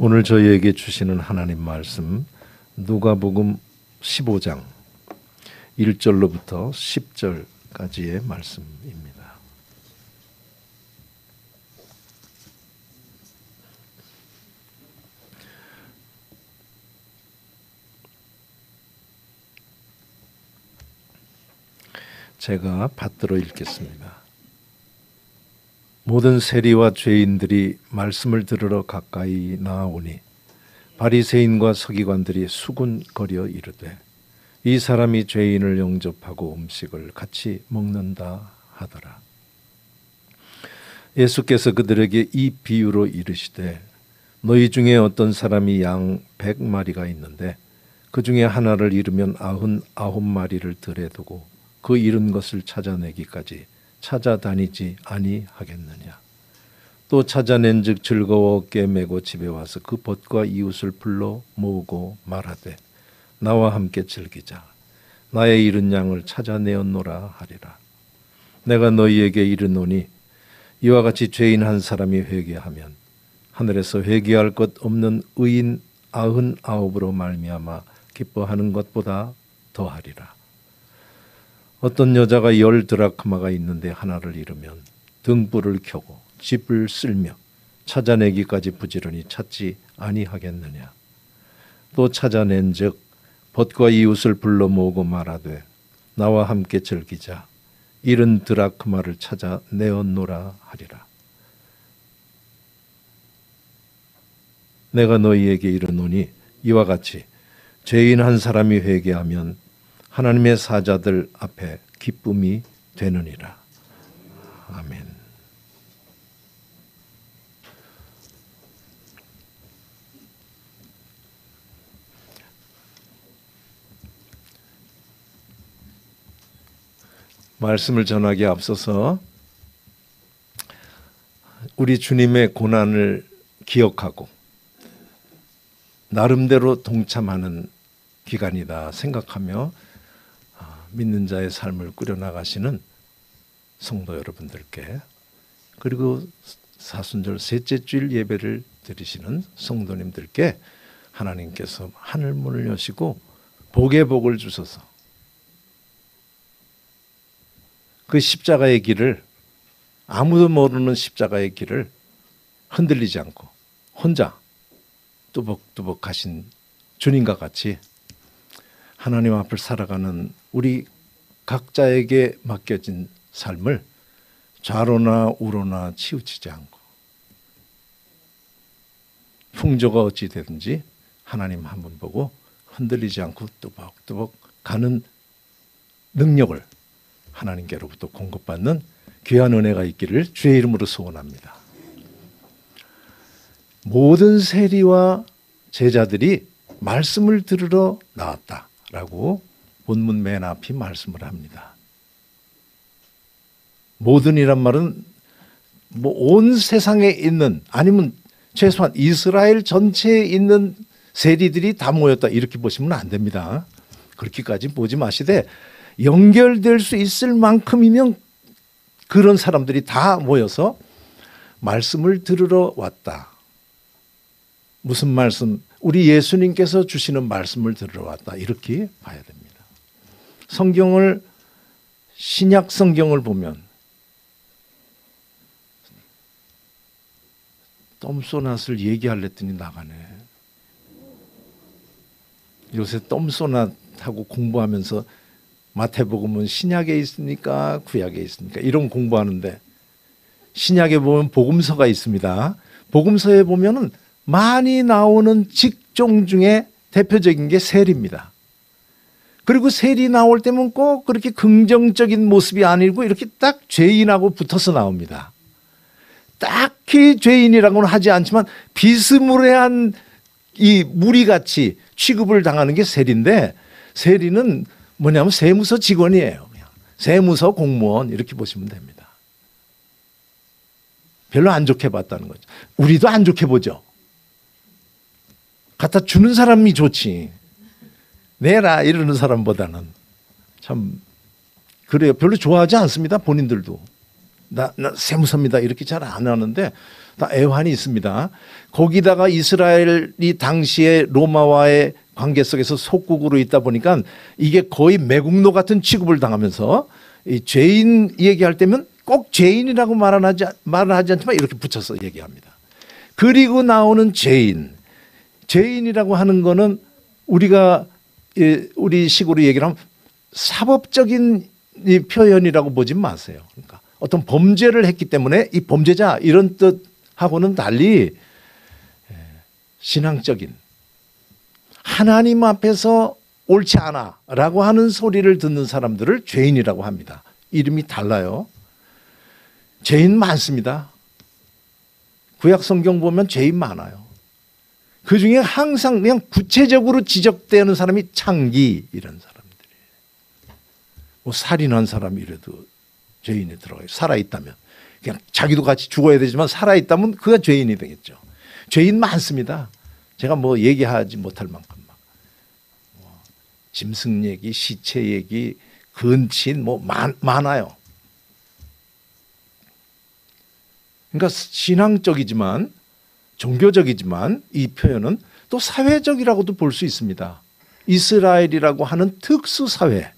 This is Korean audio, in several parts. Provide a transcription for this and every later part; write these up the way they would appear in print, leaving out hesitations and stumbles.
오늘 저희에게 주시는 하나님 말씀 누가복음 15장 1절로부터 10절까지의 말씀입니다. 제가 받들어 읽겠습니다. 모든 세리와 죄인들이 말씀을 들으러 가까이 나아오니 바리새인과 서기관들이 수군거려 이르되 이 사람이 죄인을 영접하고 음식을 같이 먹는다 하더라. 예수께서 그들에게 이 비유로 이르시되 너희 중에 어떤 사람이 양 100마리가 있는데 그 중에 하나를 잃으면 99마리를 들에 두고 그 잃은 것을 찾아내기까지 찾아다니지 아니하겠느냐. 또 찾아낸즉 즐거워 어깨에 메고 집에 와서 그 벗과 이웃을 불러 모으고 말하되 나와 함께 즐기자. 나의 잃은 양을 찾아내었노라 하리라. 내가 너희에게 이르노니 이와 같이 죄인 한 사람이 회개하면 하늘에서 회개할 것 없는 의인 99으로 말미암아 기뻐하는 것보다 더하리라. 어떤 여자가 10 드라크마가 있는데 하나를 잃으면 등불을 켜고 집을 쓸며 찾아내기까지 부지런히 찾지 아니하겠느냐. 또 찾아낸즉 벗과 이웃을 불러 모으고 말하되 나와 함께 즐기자. 잃은 드라크마를 찾아내었노라 하리라. 내가 너희에게 이르노니 이와 같이 죄인 한 사람이 회개하면 하나님의 사자들 앞에 기쁨이 되느니라. 아멘. 말씀을 전하기에 앞서서 우리 주님의 고난을 기억하고 나름대로 동참하는 기간이다 생각하며 믿는 자의 삶을 꾸려나가시는 성도 여러분들께, 그리고 사순절 셋째 주일 예배를 드리시는 성도님들께 하나님께서 하늘 문을 여시고 복의 복을 주셔서 그 십자가의 길을, 아무도 모르는 십자가의 길을 흔들리지 않고 혼자 뚜벅뚜벅 가신 주님과 같이 하나님 앞을 살아가는 우리 각자에게 맡겨진 삶을 좌로나 우로나 치우치지 않고 풍조가 어찌 되든지 하나님 한 분 보고 흔들리지 않고 뚜벅뚜벅 가는 능력을 하나님께로부터 공급받는 귀한 은혜가 있기를 주의 이름으로 소원합니다. 모든 세리와 제자들이 말씀을 들으러 나왔다라고 본문 맨 앞이 말씀을 합니다. 모든이란 말은 온 세상에 있는, 아니면 최소한 이스라엘 전체에 있는 세리들이 다 모였다 이렇게 보시면 안 됩니다. 그렇게까지 보지 마시되 연결될 수 있을 만큼이면 그런 사람들이 다 모여서 말씀을 들으러 왔다. 무슨 말씀? 우리 예수님께서 주시는 말씀을 들으러 왔다. 이렇게 봐야 됩니다. 성경을, 신약 성경을 보면 덤소낫을 얘기하려더니 나가네. 요새 덤소낫하고 공부하면서 마태복음은 신약에 있습니까? 구약에 있습니까? 이런 공부하는데 신약에 보면 복음서가 있습니다. 복음서에 보면은 많이 나오는 직종 중에 대표적인 게 세리입니다. 그리고 세리 나올 때면 꼭 그렇게 긍정적인 모습이 아니고 이렇게 딱 죄인하고 붙어서 나옵니다. 딱히 죄인이라고는 하지 않지만 비스무리한 이 무리같이 취급을 당하는 게 세리인데, 세리는 뭐냐면 세무서 직원이에요. 그냥 세무서 공무원 이렇게 보시면 됩니다. 별로 안 좋게 봤다는 거죠. 우리도 안 좋게 보죠. 갖다 주는 사람이 좋지, 내라 이러는 사람보다는 참 그래요. 별로 좋아하지 않습니다. 본인들도. 나 세무섭니다 이렇게 잘 안 하는데 다 애환이 있습니다. 거기다가 이스라엘이 당시에 로마와의 관계 속에서 속국으로 있다 보니까 이게 거의 매국노 같은 취급을 당하면서 이 죄인 얘기할 때면 꼭 죄인이라고 말은 하지 않지만 이렇게 붙여서 얘기합니다. 그리고 나오는 죄인이라고 하는 거는 우리가 우리 식으로 얘기를 하면 사법적인 이 표현이라고 보지 마세요. 그러니까 어떤 범죄를 했기 때문에 이 범죄자 이런 뜻하고는 달리 신앙적인 하나님 앞에서 옳지 않아라고 하는 소리를 듣는 사람들을 죄인이라고 합니다. 이름이 달라요. 죄인 많습니다. 구약 성경 보면 죄인 많아요. 그중에 항상 그냥 구체적으로 지적되는 사람이 창기 이런 사람들이에요. 뭐 살인한 사람이라도 죄인에 들어가요. 살아있다면. 그냥 자기도 같이 죽어야 되지만 살아있다면 그가 죄인이 되겠죠. 죄인 많습니다. 제가 뭐 얘기하지 못할 만큼 짐승 얘기, 시체 얘기, 근친 뭐 많아요. 그러니까 신앙적이지만 종교적이지만 이 표현은 또 사회적이라고도 볼 수 있습니다. 이스라엘이라고 하는 특수 사회,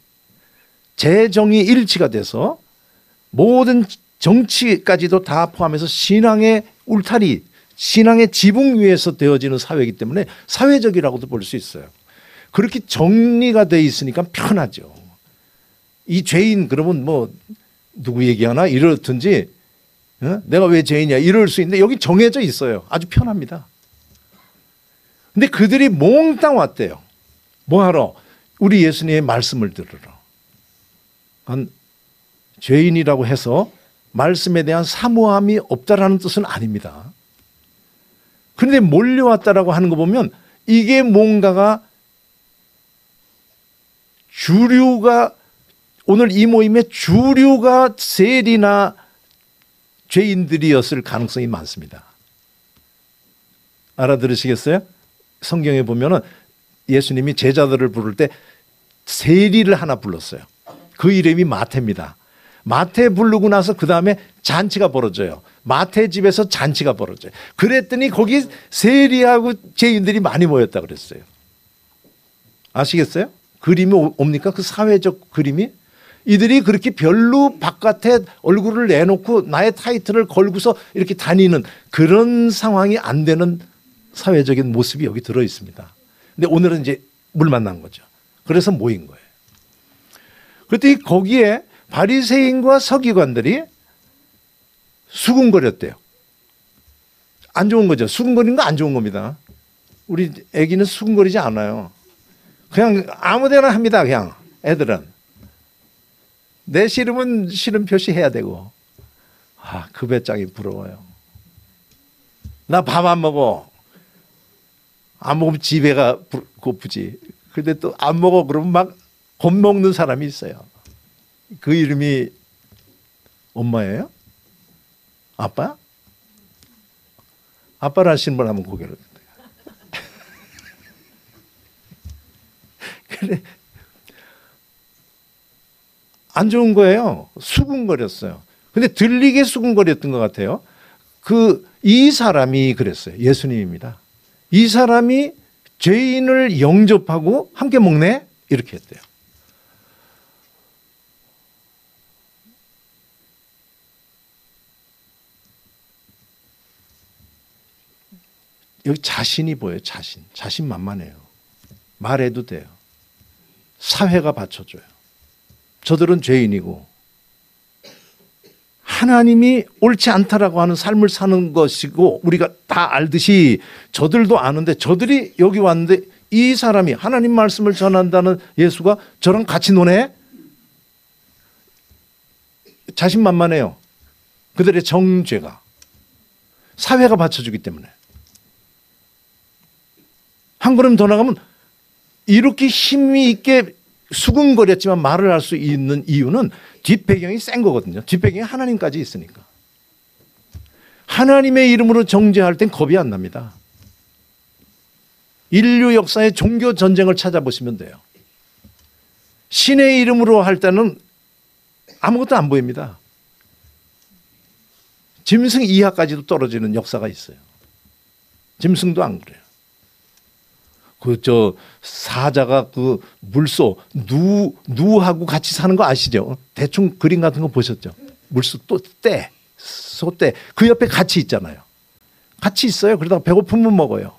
재정이 일치가 돼서 모든 정치까지도 다 포함해서 신앙의 울타리, 신앙의 지붕 위에서 되어지는 사회이기 때문에 사회적이라고도 볼 수 있어요. 그렇게 정리가 돼 있으니까 편하죠. 이 죄인 그러면 뭐 누구 얘기하나 이렇든지 내가 왜 죄인이야 이럴 수 있는데 여기 정해져 있어요. 아주 편합니다. 근데 그들이 몽땅 왔대요. 뭐하러? 우리 예수님의 말씀을 들으러. 죄인이라고 해서 말씀에 대한 사모함이 없다라는 뜻은 아닙니다. 그런데 몰려왔다라고 하는 거 보면 이게 뭔가가 주류가 오늘 이 모임의 주류가 세리나 죄인들이었을 가능성이 많습니다. 알아들으시겠어요? 성경에 보면은 예수님이 제자들을 부를 때 세리를 하나 불렀어요. 그 이름이 마태입니다. 마태 부르고 나서 그 다음에 잔치가 벌어져요. 마태 집에서 잔치가 벌어져요. 그랬더니 거기 세리하고 죄인들이 많이 모였다 그랬어요. 아시겠어요? 그림이 옵니까? 그 사회적 그림이? 이들이 그렇게 별로 바깥에 얼굴을 내놓고 나의 타이틀을 걸고서 이렇게 다니는 그런 상황이 안 되는 사회적인 모습이 여기 들어 있습니다. 근데 오늘은 이제 물 만난 거죠. 그래서 모인 거예요. 그랬더니 거기에 바리새인과 서기관들이 수군거렸대요. 안 좋은 거죠. 수군거리는 거 안 좋은 겁니다. 우리 애기는 수군거리지 않아요. 그냥 아무 데나 합니다. 그냥 애들은. 내 싫으면 싫은 표시해야 되고. 그 배짱이 부러워요. 나 밥 안 먹어. 안 먹으면 지배가 고프지. 근데 또 안 먹어 그러면 막 겁먹는 사람이 있어요. 그 이름이 엄마예요? 아빠? 아빠라는 신분 한번 고개를 그래. 안 좋은 거예요. 수군거렸어요. 근데 들리게 수군거렸던 것 같아요. 이 사람이 그랬어요. 예수님입니다. 이 사람이 죄인을 영접하고 함께 먹네? 이렇게 했대요. 여기 자신이 보여요. 자신만만해요. 말해도 돼요. 사회가 받쳐줘요. 저들은 죄인이고 하나님이 옳지 않다라고 하는 삶을 사는 것이고 우리가 다 알듯이 저들도 아는데 저들이 여기 왔는데 이 사람이 하나님 말씀을 전한다는 예수가 저랑 같이 노네? 자신만만해요. 그들의 정죄가. 사회가 받쳐주기 때문에. 한 걸음 더 나가면 이렇게 힘이 있게 수근거렸지만 말을 할 수 있는 이유는 뒷배경이 센 거거든요. 뒷배경이 하나님까지 있으니까. 하나님의 이름으로 정죄할 땐 겁이 안 납니다. 인류 역사의 종교 전쟁을 찾아보시면 돼요. 신의 이름으로 할 때는 아무것도 안 보입니다. 짐승 이하까지도 떨어지는 역사가 있어요. 짐승도 안 그래요. 사자가 물소 누하고 같이 사는 거 아시죠? 대충 그림 같은 거 보셨죠? 물소 소떼 그 옆에 같이 있잖아요. 같이 있어요. 그러다가 배고프면 먹어요.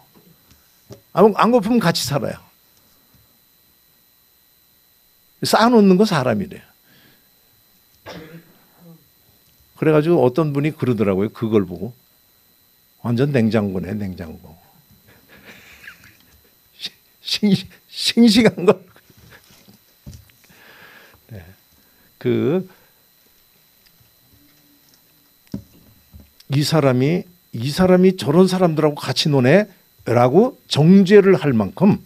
안 고프면 같이 살아요. 쌓아놓는 거 사람이래요. 그래가지고 어떤 분이 그러더라고요. 그걸 보고 완전 냉장고네, 냉장고. 싱싱한 거. 네. 이 사람이 저런 사람들하고 같이 노네라고 정죄를 할 만큼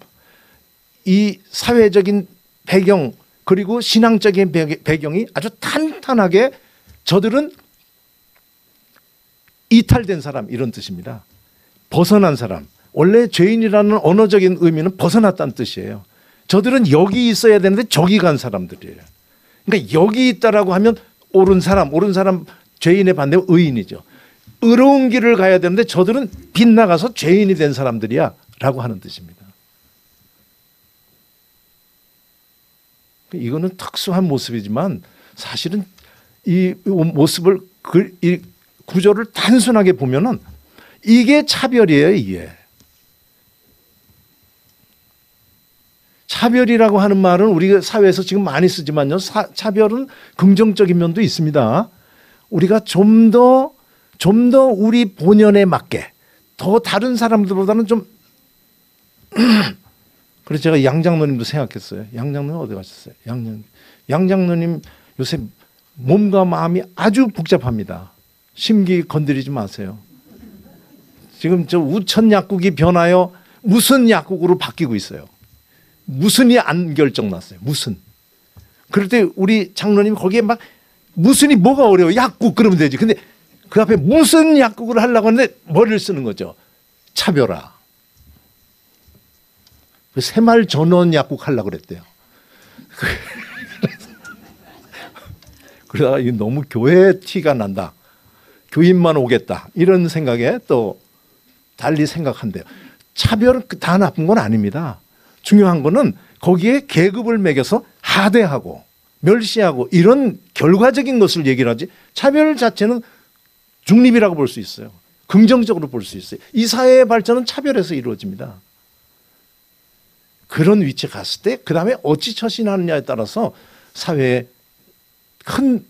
이 사회적인 배경 그리고 신앙적인 배경이 아주 탄탄하게 저들은 이탈된 사람 이런 뜻입니다. 벗어난 사람. 원래 죄인이라는 언어적인 의미는 벗어났다는 뜻이에요. 저들은 여기 있어야 되는데 저기 간 사람들이에요. 그러니까 여기 있다라고 하면 옳은 사람 죄인의 반대로 의인이죠. 의로운 길을 가야 되는데 저들은 빗나가서 죄인이 된 사람들이야 라고 하는 뜻입니다. 이거는 특수한 모습이지만 사실은 이 모습을 이 구조를 단순하게 보면은 이게 차별이에요. 이게 차별이라고 하는 말은 우리 사회에서 지금 많이 쓰지만요. 차별은 긍정적인 면도 있습니다. 우리가 좀 더 우리 본연에 맞게 더 다른 사람들보다는 좀 그래서 제가 양 장로님도 생각했어요. 양 장로님 어디 가셨어요? 양 장로님 요새 몸과 마음이 아주 복잡합니다. 심기 건드리지 마세요. 지금 저 우천 약국이 변하여 무슨 약국으로 바뀌고 있어요. 무슨이 안 결정났어요. 무슨. 그럴 때 우리 장로님 거기에 막 무슨이 뭐가 어려워. 약국 그러면 되지. 근데 그 앞에 무슨 약국을 하려고 하는데 머리를 쓰는 거죠. 차별화. 새말 전원 약국 하려고 그랬대요. 그러다가 이게 너무 교회 티가 난다. 교인만 오겠다. 이런 생각에 또 달리 생각한대요. 차별은 다 나쁜 건 아닙니다. 중요한 거는 거기에 계급을 매겨서 하대하고 멸시하고 이런 결과적인 것을 얘기를 하지 차별 자체는 중립이라고 볼 수 있어요. 긍정적으로 볼 수 있어요. 이 사회의 발전은 차별에서 이루어집니다. 그런 위치에 갔을 때 그 다음에 어찌 처신하느냐에 따라서 사회에 큰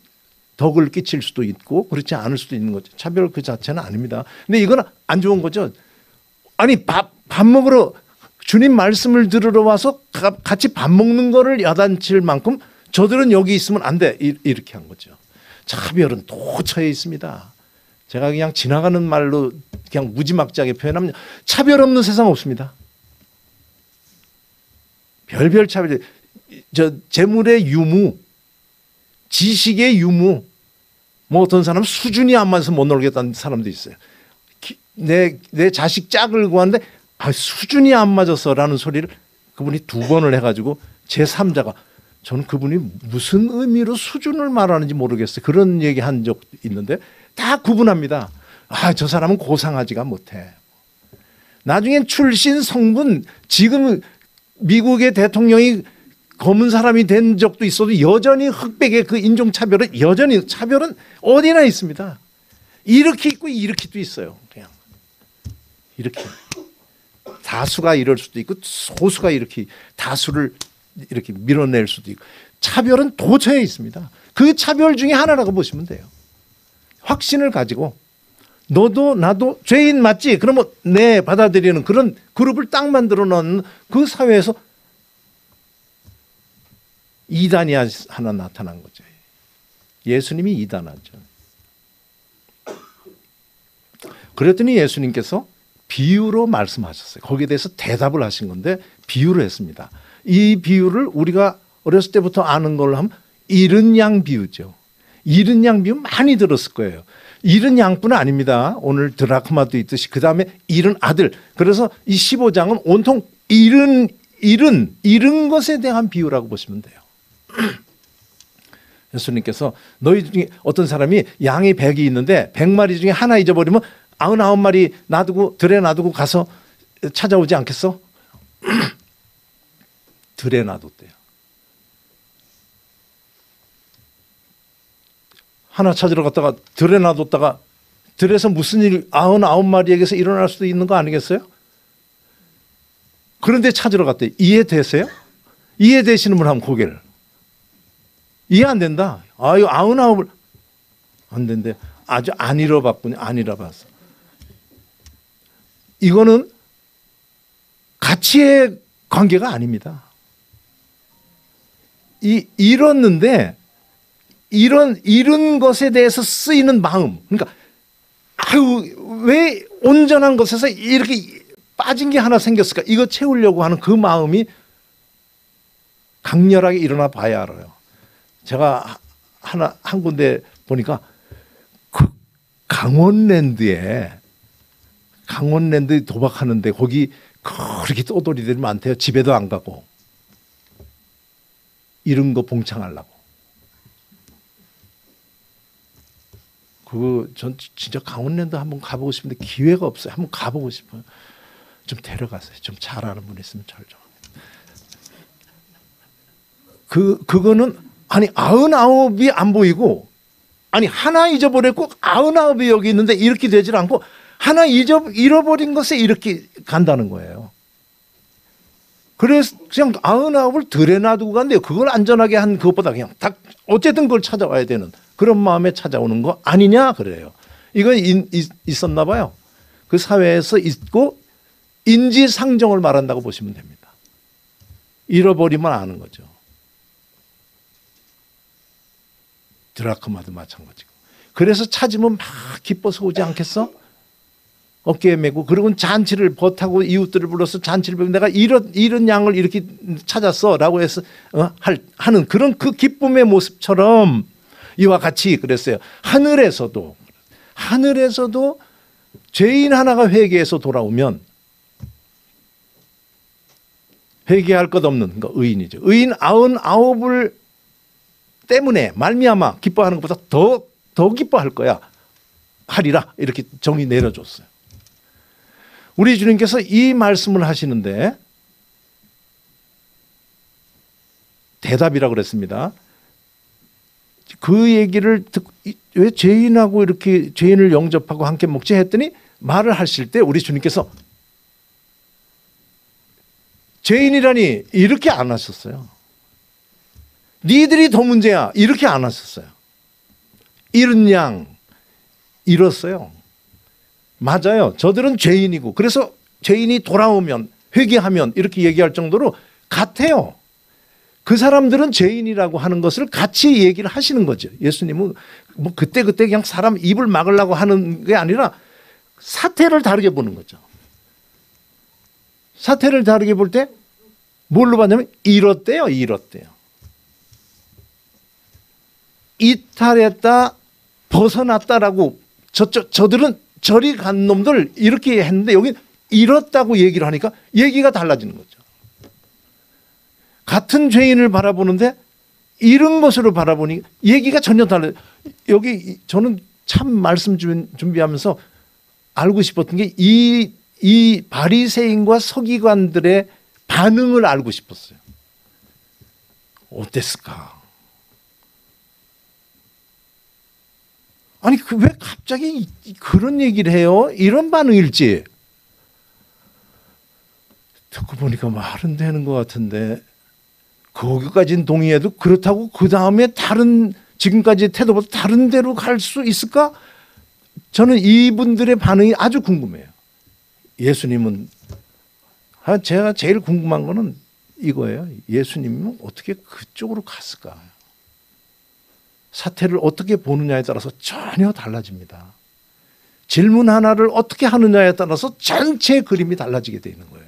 덕을 끼칠 수도 있고 그렇지 않을 수도 있는 거죠. 차별 그 자체는 아닙니다. 근데 이건 안 좋은 거죠. 아니 밥 먹으러 주님 말씀을 들으러 와서 같이 밥 먹는 거를 야단칠 만큼 저들은 여기 있으면 안 돼. 이렇게 한 거죠. 차별은 도처에 있습니다. 제가 그냥 지나가는 말로 그냥 무지막지하게 표현하면 차별 없는 세상 없습니다. 별별 차별. 재물의 유무, 지식의 유무. 뭐 어떤 사람은 수준이 안 맞아서 못 놀겠다는 사람도 있어요. 내 자식 짝을 구하는데 수준이 안 맞아서라는 소리를 그분이 2번을 해가지고 제3자가 저는 그분이 무슨 의미로 수준을 말하는지 모르겠어요. 그런 얘기한 적 있는데 다 구분합니다. 저 사람은 고상하지가 못해. 나중엔 출신 성분 지금 미국의 대통령이 검은 사람이 된 적도 있어도 여전히 흑백의 그 인종차별은 여전히 차별은 어디나 있습니다. 이렇게 있고 이렇게도 있어요. 그냥 이렇게 다수가 이럴 수도 있고 소수가 이렇게 다수를 이렇게 밀어낼 수도 있고 차별은 도처에 있습니다. 그 차별 중에 하나라고 보시면 돼요. 확신을 가지고 너도 나도 죄인 맞지? 그러면 네 받아들이는 그런 그룹을 딱 만들어 놓은 그 사회에서 이단이 하나 나타난 거죠. 예수님이 이단하죠. 그랬더니 예수님께서 비유로 말씀하셨어요. 거기에 대해서 대답을 하신 건데 비유를 했습니다. 이 비유를 우리가 어렸을 때부터 아는 걸로 하면 잃은 양 비유죠. 잃은 양 비유 많이 들었을 거예요. 잃은 양뿐 아닙니다. 오늘 드라크마도 있듯이 그 다음에 잃은 아들. 그래서 이 15장은 온통 잃은 것에 대한 비유라고 보시면 돼요. 예수님께서 너희 중에 어떤 사람이 양이 100이 있는데 100마리 중에 하나 잊어버리면 99마리 놔두고 들에 놔두고 가서 찾아오지 않겠어? 들에 놔뒀대요. 하나 찾으러 갔다가 들에 놔뒀다가 들에서 무슨 일 99마리에게서 일어날 수도 있는 거 아니겠어요? 그런데 찾으러 갔대. 이해되세요? 이해되시는 분 하면 고개를. 이해 안 된다. 아유, 99을 안 된대. 아주 안 잃어봤군요. 안 잃어봤어. 이거는 가치의 관계가 아닙니다. 잃었는데 잃은 것에 대해서 쓰이는 마음. 그러니까 아유, 왜 온전한 것에서 이렇게 빠진 게 하나 생겼을까? 이거 채우려고 하는 그 마음이 강렬하게 일어나 봐야 알아요. 제가 한 군데 보니까 그 강원랜드 도박하는데 거기 그렇게 떠돌이들이 많대요. 집에도 안 가고 이런 거 봉창하려고. 전 진짜 강원랜드 한번 가보고 싶은데 기회가 없어요. 한번 가보고 싶어요. 좀 데려가세요. 좀 잘 아는 분 있으면 잘 좀. 그거는 아니 99이 안 보이고 아니 하나 잊어버렸고 99이 여기 있는데 이렇게 되질 않고 하나 잃어버린 것에 이렇게 간다는 거예요. 그래서 그냥 99을 들에 놔두고 간대요. 그걸 안전하게 한 그것보다 그냥 딱 어쨌든 그걸 찾아와야 되는 그런 마음에 찾아오는 거 아니냐 그래요. 이건 있었나 봐요. 그 사회에서 있고 인지상정을 말한다고 보시면 됩니다. 잃어버리면 아는 거죠. 드라크마도 마찬가지고. 그래서 찾으면 막 기뻐서 오지 않겠어? 어깨에 메고 그리고 잔치를 벗하고 이웃들을 불러서 잔치를 벌이고 내가 이런 양을 이렇게 찾았어 라고 해서 하는 그런 그 기쁨의 모습처럼 이와 같이 그랬어요. 하늘에서도 죄인 하나가 회개해서 돌아오면 회개할 것 없는 그러니까 의인이죠. 의인 99을 때문에 말미암아 기뻐하는 것보다 더 기뻐할 거야. 하리라 이렇게 정의 내려줬어요. 우리 주님께서 이 말씀을 하시는데 대답이라고 그랬습니다. 그 얘기를 듣고 왜 죄인하고 이렇게 죄인을 영접하고 함께 먹지 했더니 말을 하실 때 우리 주님께서 죄인이라니 이렇게 안 하셨어요. 니들이 더 문제야 이렇게 안 하셨어요. 잃은 양 잃었어요. 맞아요. 저들은 죄인이고 그래서 죄인이 돌아오면 회개하면 이렇게 얘기할 정도로 같아요. 그 사람들은 죄인이라고 하는 것을 같이 얘기를 하시는 거죠. 예수님은 뭐 그때 그냥 사람 입을 막으려고 하는 게 아니라 사태를 다르게 보는 거죠. 사태를 다르게 볼 때 뭘로 봤냐면 잃었대요. 이탈했다 벗어났다라고 저들은 저리 간 놈들 이렇게 했는데 여기 잃었다고 얘기를 하니까 얘기가 달라지는 거죠. 같은 죄인을 바라보는데 잃은 것으로 바라보니 얘기가 전혀 달라요. 여기 저는 참 말씀 준비하면서 알고 싶었던 게 이 바리새인과 서기관들의 반응을 알고 싶었어요. 어땠을까? 아니 왜 갑자기 그런 얘기를 해요? 이런 반응일지 듣고 보니까 말은 되는 것 같은데 거기까지는 동의해도 그렇다고 그 다음에 다른 지금까지 태도보다 다른 데로 갈 수 있을까? 저는 이분들의 반응이 아주 궁금해요. 예수님은 제가 제일 궁금한 거는 이거예요. 예수님은 어떻게 그쪽으로 갔을까? 사태를 어떻게 보느냐에 따라서 전혀 달라집니다. 질문 하나를 어떻게 하느냐에 따라서 전체 그림이 달라지게 되는 거예요.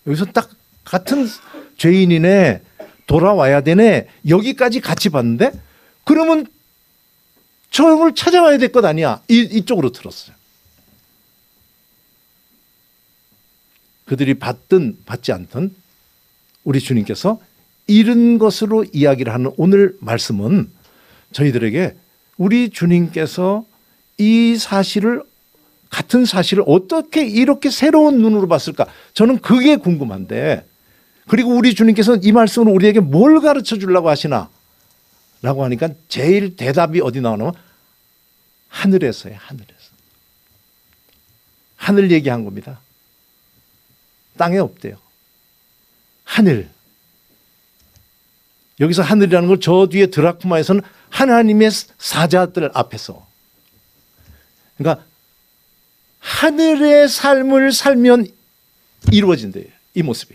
여기서 딱 같은 죄인이네 돌아와야 되네 여기까지 같이 봤는데 그러면 저 형을 찾아와야 될 것 아니야. 이쪽으로 들었어요. 그들이 받든 받지 않든 우리 주님께서 잃은 것으로 이야기를 하는 오늘 말씀은 저희들에게 우리 주님께서 이 사실을, 같은 사실을 어떻게 이렇게 새로운 눈으로 봤을까? 저는 그게 궁금한데, 그리고 우리 주님께서는 이 말씀으로 우리에게 뭘 가르쳐 주려고 하시나? 라고 하니까 제일 대답이 어디 나오냐면 하늘에서요. 하늘에서. 하늘 얘기한 겁니다. 땅에 없대요. 하늘. 여기서 하늘이라는 걸 저 뒤에 드라크마에서는 하나님의 사자들 앞에서, 그러니까 하늘의 삶을 살면 이루어진대요. 이 모습이.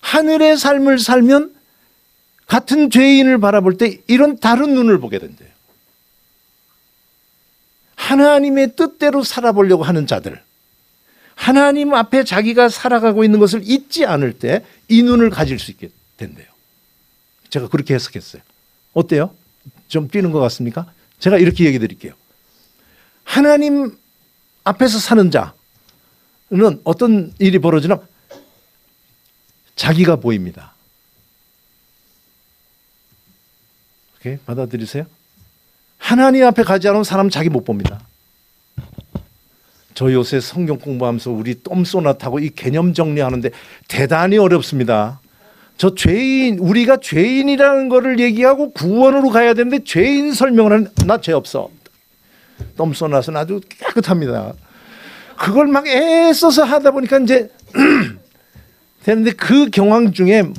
하늘의 삶을 살면 같은 죄인을 바라볼 때 이런 다른 눈을 보게 된대요. 하나님의 뜻대로 살아보려고 하는 자들, 하나님 앞에 자기가 살아가고 있는 것을 잊지 않을 때 이 눈을 가질 수 있게 된대요. 제가 그렇게 해석했어요. 어때요? 좀 뛰는 것 같습니까? 제가 이렇게 얘기 드릴게요. 하나님 앞에서 사는 자는 어떤 일이 벌어지나? 자기가 보입니다. 오케이? 받아들이세요? 하나님 앞에 가지 않으면 사람 자기 못 봅니다. 저 요새 성경 공부하면서 우리 똠소나 타고 이 개념 정리하는데 대단히 어렵습니다. 저 죄인, 우리가 죄인이라는 거를 얘기하고 구원으로 가야 되는데 죄인 설명을 하는, 나 죄 없어. 똠소나서는 아주 깨끗합니다. 그걸 막 애써서 하다 보니까 이제 되는데, 그 경황 중에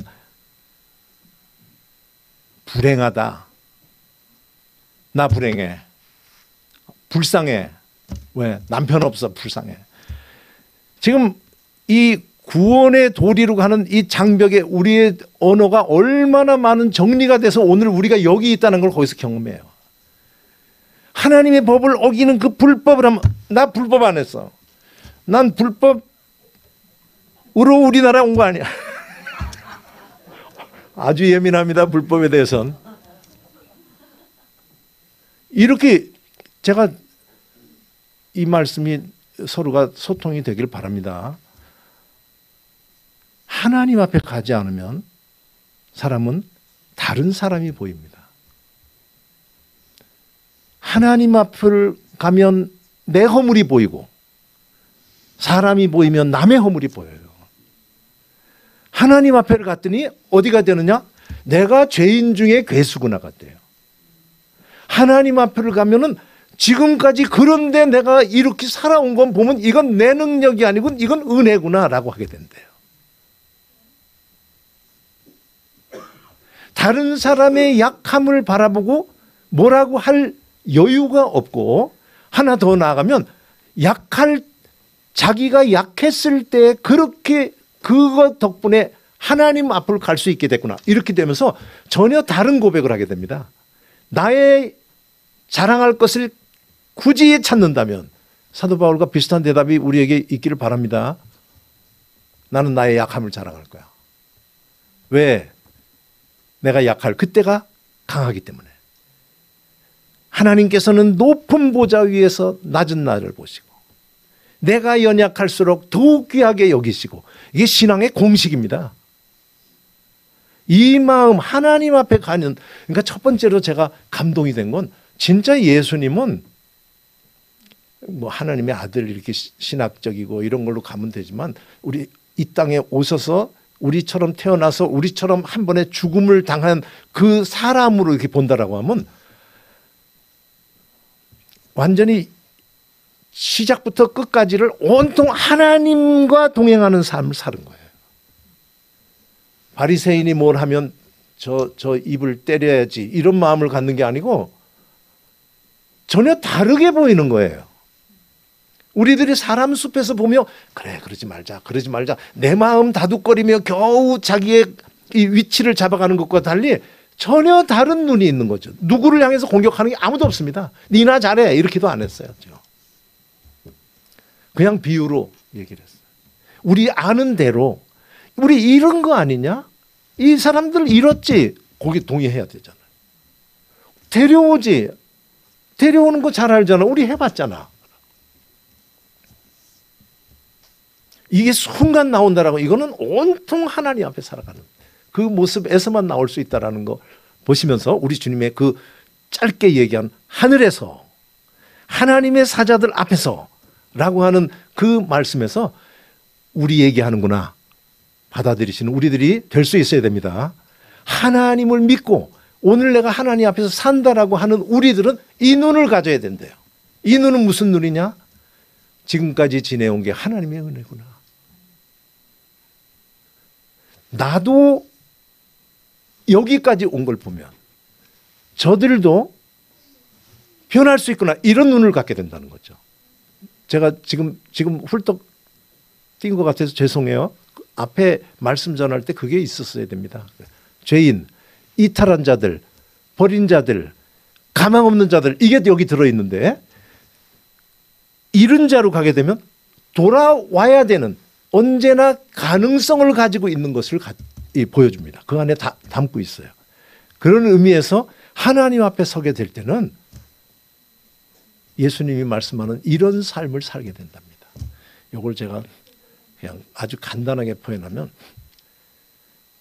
불행하다. 나 불행해. 불쌍해. 왜? 남편 없어. 불쌍해. 지금 이 구원의 도리로 가는 이 장벽에 우리의 언어가 얼마나 많은 정리가 돼서 오늘 우리가 여기 있다는 걸 거기서 경험해요. 하나님의 법을 어기는 그 불법을 하면, 나 불법 안 했어. 난 불법으로 우리나라 온 거 아니야. 아주 예민합니다. 불법에 대해서는. 이렇게 제가 이 말씀이 서로가 소통이 되길 바랍니다. 하나님 앞에 가지 않으면 사람은 다른 사람이 보입니다. 하나님 앞을 가면 내 허물이 보이고, 사람이 보이면 남의 허물이 보여요. 하나님 앞에를 갔더니 어디가 되느냐? 내가 죄인 중에 괴수구나 같대요. 하나님 앞에를 가면은 지금까지 그런데 내가 이렇게 살아온 건 보면 이건 내 능력이 아니고 이건 은혜구나라고 하게 된대요. 다른 사람의 약함을 바라보고 뭐라고 할 여유가 없고, 하나 더 나아가면 자기가 약했을 때 그렇게 그것 덕분에 하나님 앞을 갈 수 있게 됐구나. 이렇게 되면서 전혀 다른 고백을 하게 됩니다. 나의 자랑할 것을 굳이 찾는다면 사도 바울과 비슷한 대답이 우리에게 있기를 바랍니다. 나는 나의 약함을 자랑할 거야. 왜? 내가 약할 그때가 강하기 때문에. 하나님께서는 높은 보좌 위에서 낮은 나를 보시고, 내가 연약할수록 더욱 귀하게 여기시고, 이게 신앙의 공식입니다. 이 마음 하나님 앞에 가는, 그러니까 첫 번째로 제가 감동이 된 건, 진짜 예수님은 뭐 하나님의 아들 이렇게 신학적이고 이런 걸로 가면 되지만, 우리 이 땅에 오셔서 우리처럼 태어나서 우리처럼 한 번에 죽음을 당한 그 사람으로 이렇게 본다라고 하면 완전히 시작부터 끝까지를 온통 하나님과 동행하는 삶을 사는 거예요. 바리새인이 뭘 하면 저 입을 때려야지 이런 마음을 갖는 게 아니고 전혀 다르게 보이는 거예요. 우리들이 사람 숲에서 보며 그래 그러지 말자 내 마음 다독거리며 겨우 자기의 이 위치를 잡아가는 것과 달리 전혀 다른 눈이 있는 거죠. 누구를 향해서 공격하는 게 아무도 없습니다. 니나 잘해 이렇게도 안 했어요. 그냥 비유로 얘기를 했어요. 우리 아는 대로 우리 이런 거 아니냐? 이 사람들 이렇지. 거기 동의해야 되잖아요. 데려오지. 데려오는 거 잘 알잖아. 우리 해봤잖아. 이게 순간 나온다라고, 이거는 온통 하나님 앞에 살아가는 그 모습에서만 나올 수 있다라는 거 보시면서 우리 주님의 그 짧게 얘기한 하늘에서 하나님의 사자들 앞에서 라고 하는 그 말씀에서 우리 얘기하는구나 받아들이시는 우리들이 될 수 있어야 됩니다. 하나님을 믿고 오늘 내가 하나님 앞에서 산다라고 하는 우리들은 이 눈을 가져야 된대요. 이 눈은 무슨 눈이냐? 지금까지 지내온 게 하나님의 은혜구나. 나도 여기까지 온 걸 보면 저들도 변할 수 있구나. 이런 눈을 갖게 된다는 거죠. 제가 지금 훌떡 뛴 것 같아서 죄송해요. 앞에 말씀 전할 때 그게 있었어야 됩니다. 죄인, 이탈한 자들, 버린 자들, 가망 없는 자들 이게 여기 들어있는데 이른 자로 가게 되면 돌아와야 되는 언제나 가능성을 가지고 있는 것을 보여줍니다. 그 안에 담고 있어요. 그런 의미에서 하나님 앞에 서게 될 때는 예수님이 말씀하는 이런 삶을 살게 된답니다. 이걸 제가 그냥 아주 간단하게 표현하면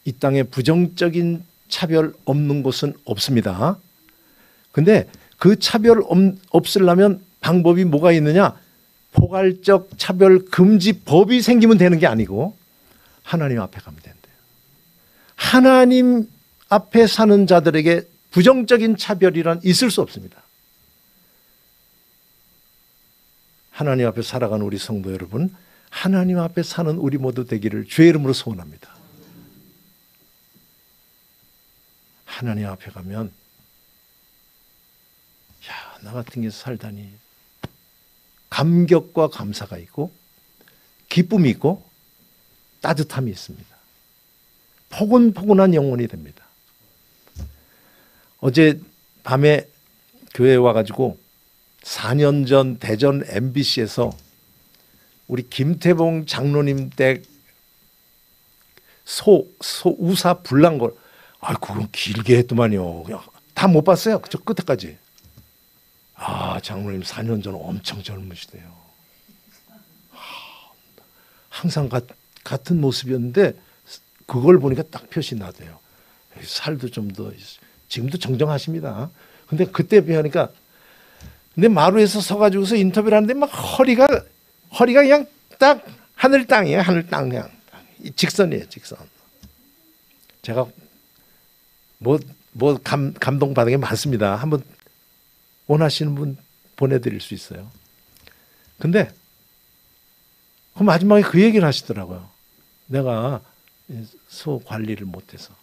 이 땅에 부정적인 차별 없는 곳은 없습니다. 근데 그 차별 없으려면 방법이 뭐가 있느냐? 포괄적 차별 금지 법이 생기면 되는 게 아니고 하나님 앞에 가면 된대요. 하나님 앞에 사는 자들에게 부정적인 차별이란 있을 수 없습니다. 하나님 앞에 살아가는 우리 성도 여러분, 하나님 앞에 사는 우리 모두 되기를 주의 이름으로 소원합니다. 하나님 앞에 가면 야, 나 같은 게 살다니 감격과 감사가 있고 기쁨이 있고 따뜻함이 있습니다. 포근포근한 영혼이 됩니다. 어제 밤에 교회에 와가지고 4년 전 대전 MBC에서 우리 김태봉 장로님 댁 우사 불난 걸 그건 길게 했더만요. 다 못 봤어요. 저 끝에까지. 장로님 4년 전 엄청 젊으시대요. 항상 같은 모습이었는데 그걸 보니까 딱 표시 나대요. 살도 좀 더 지금도 정정하십니다. 근데 그때 뵈니까 근데 마루에서 서가지고서 인터뷰를 하는데 막 허리가 그냥 딱 하늘 땅이에요. 하늘 땅 그냥 직선이에요. 직선. 제가 감동 받은 게 많습니다. 한번 원하시는 분 보내드릴 수 있어요. 근데 그 마지막에 그 얘기를 하시더라고요. 내가 소 관리를 못해서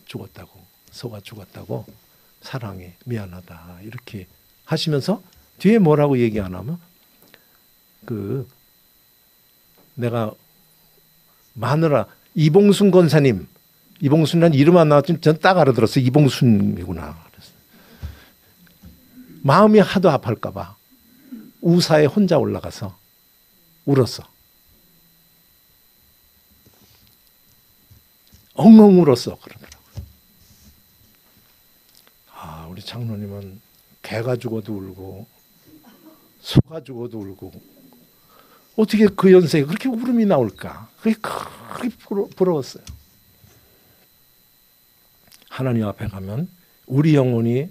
죽었다고, 소가 죽었다고, 사랑해, 미안하다 이렇게 하시면서 뒤에 뭐라고 얘기 안 하면 내가 마누라 이봉순 권사님, 이봉순이라는 이름 안 나왔지만 전 딱 알아들었어요. 이봉순이구나. 마음이 하도 아플까 봐 우사에 혼자 올라가서 울었어. 엉엉 울었어. 그러더라고요. 우리 장로님은 개가 죽어도 울고 소가 죽어도 울고 어떻게 그 연세에 그렇게 울음이 나올까? 그게 그렇게 부러웠어요. 하나님 앞에 가면 우리 영혼이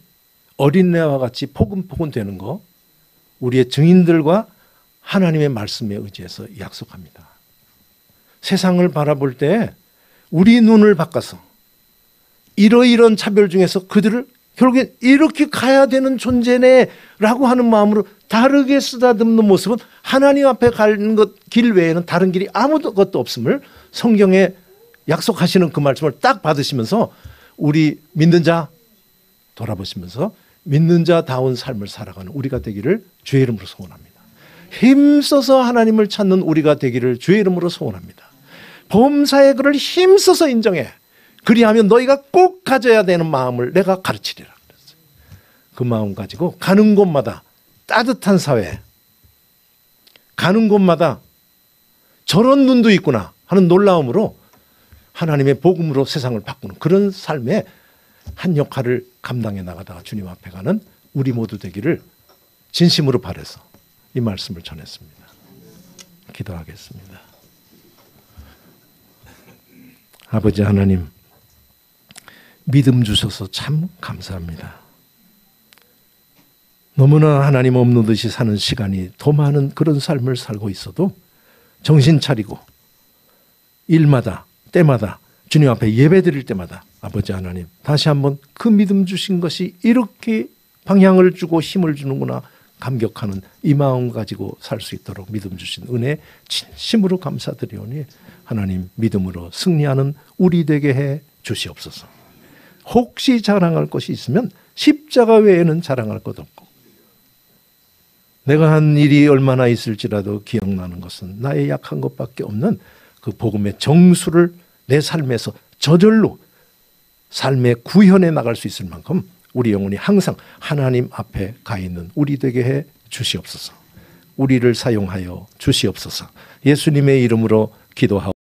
어린애와 같이 포근포근 되는 거 우리의 증인들과 하나님의 말씀에 의지해서 약속합니다. 세상을 바라볼 때 우리 눈을 바꿔서 이러이러한 차별 중에서 그들을 결국에 이렇게 가야 되는 존재네라고 하는 마음으로 다르게 쓰다듬는 모습은 하나님 앞에 가는 길 외에는 다른 길이 아무것도 없음을 성경에 약속하시는 그 말씀을 딱 받으시면서 우리 믿는 자 돌아보시면서 믿는 자다운 삶을 살아가는 우리가 되기를 주의 이름으로 소원합니다. 힘써서 하나님을 찾는 우리가 되기를 주의 이름으로 소원합니다. 범사의 그를 힘써서 인정해. 그리하면 너희가 꼭 가져야 되는 마음을 내가 가르치리라. 그 마음 가지고 가는 곳마다 따뜻한 사회, 가는 곳마다 저런 눈도 있구나 하는 놀라움으로 하나님의 복음으로 세상을 바꾸는 그런 삶의 한 역할을 감당해 나가다가 주님 앞에 가는 우리 모두 되기를 진심으로 바라서 이 말씀을 전했습니다. 기도하겠습니다. 아버지 하나님, 믿음 주셔서 참 감사합니다. 너무나 하나님 없는 듯이 사는 시간이 더 많은 그런 삶을 살고 있어도 정신 차리고 일마다 때마다 주님 앞에 예배 드릴 때마다 아버지 하나님 다시 한번 그 믿음 주신 것이 이렇게 방향을 주고 힘을 주는구나 감격하는 이 마음 가지고 살 수 있도록 믿음 주신 은혜 진심으로 감사드리오니 하나님 믿음으로 승리하는 우리 되게 해 주시옵소서. 혹시 자랑할 것이 있으면 십자가 외에는 자랑할 것 없고 내가 한 일이 얼마나 있을지라도 기억나는 것은 나의 약한 것밖에 없는 그 복음의 정수를 내 삶에서 저절로 삶의 구현해 나갈 수 있을 만큼 우리 영혼이 항상 하나님 앞에 가 있는 우리 되게 해 주시옵소서. 우리를 사용하여 주시옵소서. 예수님의 이름으로 기도하옵소서.